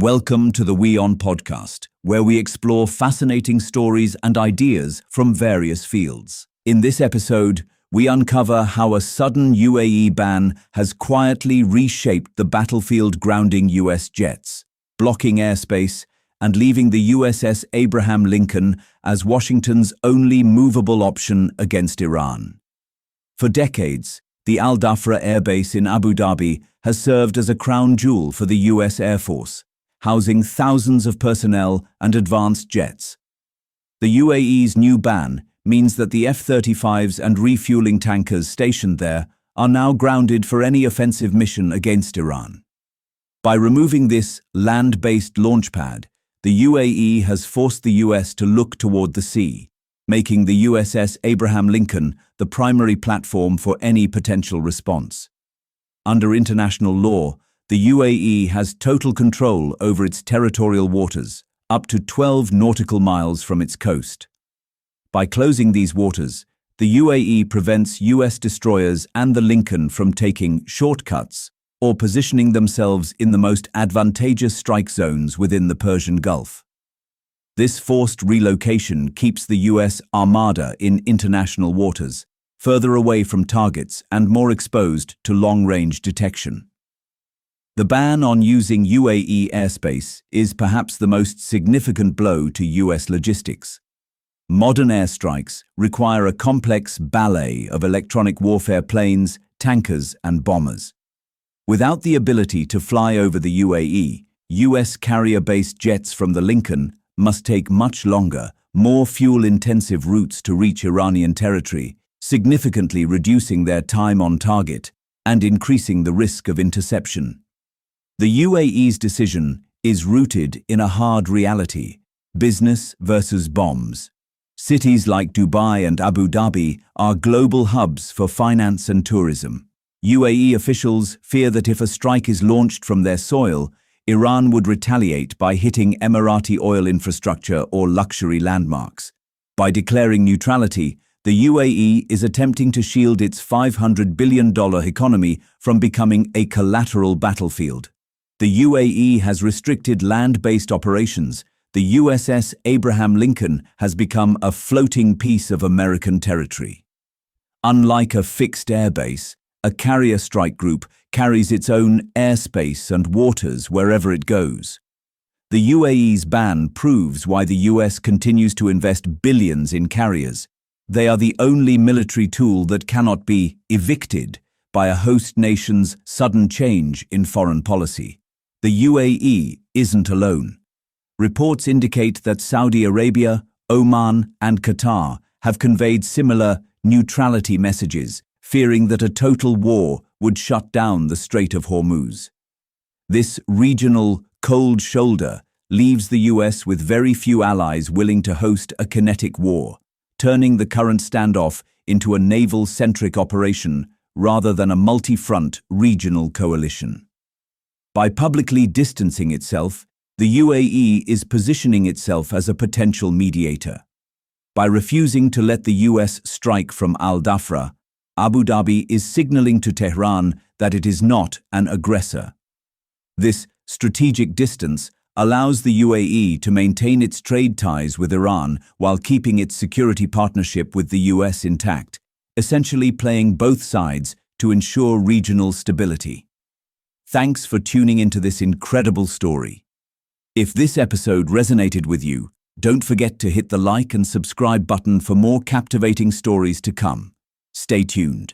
Welcome to the WION podcast, where we explore fascinating stories and ideas from various fields. In this episode, we uncover how a sudden UAE ban has quietly reshaped the battlefield, grounding US jets, blocking airspace, and leaving the USS Abraham Lincoln as Washington's only movable option against Iran. For decades, the Al Dhafra Air Base in Abu Dhabi has served as a crown jewel for the US Air Force, housing thousands of personnel and advanced jets. The UAE's new ban means that the F-35s and refueling tankers stationed there are now grounded for any offensive mission against Iran. By removing this land-based launchpad, the UAE has forced the US to look toward the sea, making the USS Abraham Lincoln the primary platform for any potential response. Under international law, the UAE has total control over its territorial waters, up to 12 nautical miles from its coast. By closing these waters, the UAE prevents US destroyers and the Lincoln from taking shortcuts or positioning themselves in the most advantageous strike zones within the Persian Gulf. This forced relocation keeps the US Armada in international waters, further away from targets and more exposed to long-range detection. The ban on using UAE airspace is perhaps the most significant blow to US logistics. Modern airstrikes require a complex ballet of electronic warfare planes, tankers, and bombers. Without the ability to fly over the UAE, US carrier-based jets from the Lincoln must take much longer, more fuel-intensive routes to reach Iranian territory, significantly reducing their time on target and increasing the risk of interception. The UAE's decision is rooted in a hard reality: business versus bombs. Cities like Dubai and Abu Dhabi are global hubs for finance and tourism. UAE officials fear that if a strike is launched from their soil, Iran would retaliate by hitting Emirati oil infrastructure or luxury landmarks. By declaring neutrality, the UAE is attempting to shield its $500 billion economy from becoming a collateral battlefield. The UAE has restricted land-based operations. The USS Abraham Lincoln has become a floating piece of American territory. Unlike a fixed airbase, a carrier strike group carries its own airspace and waters wherever it goes. The UAE's ban proves why the US continues to invest billions in carriers. They are the only military tool that cannot be evicted by a host nation's sudden change in foreign policy. The UAE isn't alone. Reports indicate that Saudi Arabia, Oman, and Qatar have conveyed similar neutrality messages, fearing that a total war would shut down the Strait of Hormuz. This regional cold shoulder leaves the US with very few allies willing to host a kinetic war, turning the current standoff into a naval-centric operation rather than a multi-front regional coalition. By publicly distancing itself, the UAE is positioning itself as a potential mediator. By refusing to let the US strike from Al Dhafra, Abu Dhabi is signaling to Tehran that it is not an aggressor. This strategic distance allows the UAE to maintain its trade ties with Iran while keeping its security partnership with the US intact, essentially playing both sides to ensure regional stability. Thanks for tuning into this incredible story. If this episode resonated with you, don't forget to hit the like and subscribe button for more captivating stories to come. Stay tuned.